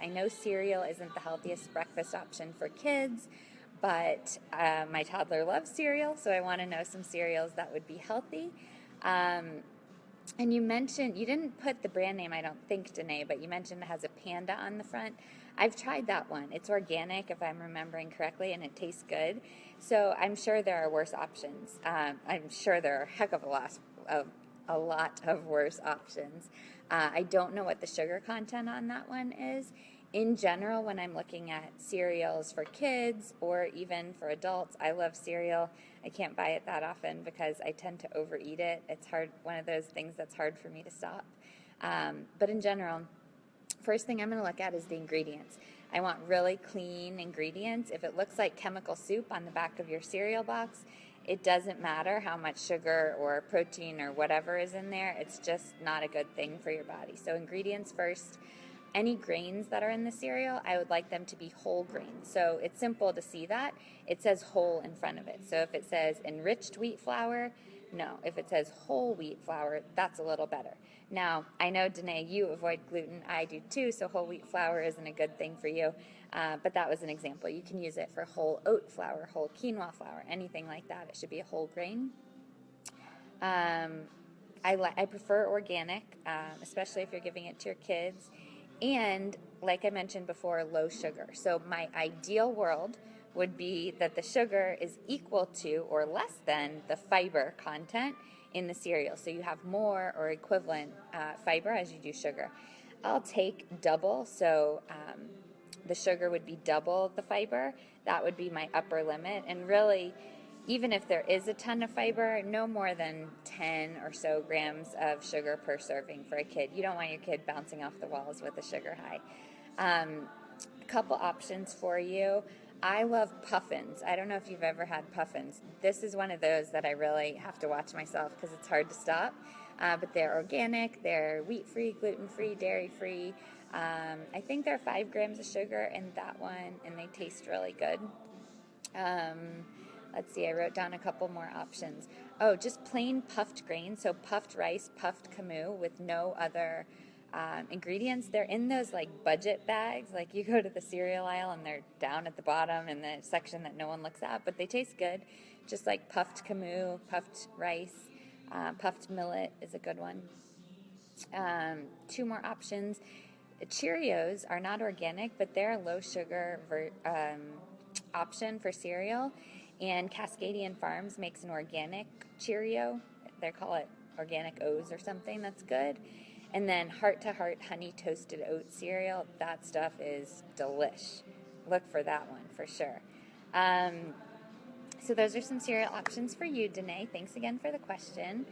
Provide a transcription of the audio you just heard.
I know cereal isn't the healthiest breakfast option for kids, but my toddler loves cereal, so I want to know some cereals that would be healthy. Um, and you mentioned, you didn't put the brand name, I don't think, Danae, but you mentioned it has a panda on the front. I've tried that one. It's organic, if I'm remembering correctly, and it tastes good. So I'm sure there are worse options. I'm sure there are a heck of a lot of worse options. I don't know what the sugar content on that one is. In general, when I'm looking at cereals for kids or even for adults, I love cereal. I can't buy it that often because I tend to overeat it. It's hard, one of those things that's hard for me to stop. But in general, first thing I'm going to look at is the ingredients. I want really clean ingredients. If it looks like chemical soup on the back of your cereal box, it doesn't matter how much sugar or protein or whatever is in there. It's just not a good thing for your body. So ingredients first. Any grains that are in the cereal, I would like them to be whole grains. So it's simple to see that. It says whole in front of it. So if it says enriched wheat flour, no. If it says whole wheat flour, that's a little better. Now, I know, Danae, you avoid gluten. I do too, so whole wheat flour isn't a good thing for you. But that was an example. You can use it for whole oat flour, whole quinoa flour, anything like that. It should be a whole grain. I prefer organic, especially if you're giving it to your kids. And like I mentioned before, low sugar. So my ideal world would be that the sugar is equal to or less than the fiber content in the cereal. So you have more or equivalent fiber as you do sugar. I'll take double, so the sugar would be double the fiber. That would be my upper limit. And really, even if there is a ton of fiber, no more than 10 or so grams of sugar per serving for a kid. You don't want your kid bouncing off the walls with a sugar high. A couple options for you. I love puffins. I don't know if you've ever had puffins. This is one of those that I really have to watch myself because it's hard to stop. But they're organic, they're wheat-free, gluten-free, dairy-free. I think there are 5 grams of sugar in that one, and they taste really good. Let's see, I wrote down a couple more options. Oh, just plain puffed grains, so puffed rice, puffed kamut with no other ingredients. They're in those like budget bags, like you go to the cereal aisle and they're down at the bottom in the section that no one looks at, but they taste good. Just like puffed kamut, puffed rice, puffed millet is a good one. 2 more options. Cheerios are not organic, but they're a low sugar option for cereal. And Cascadian Farms makes an organic Cheerio. They call it Organic O's or something. That's good. And then Heart to Heart Honey Toasted Oat Cereal. That stuff is delish. Look for that one for sure. So those are some cereal options for you, Danae. Thanks again for the question.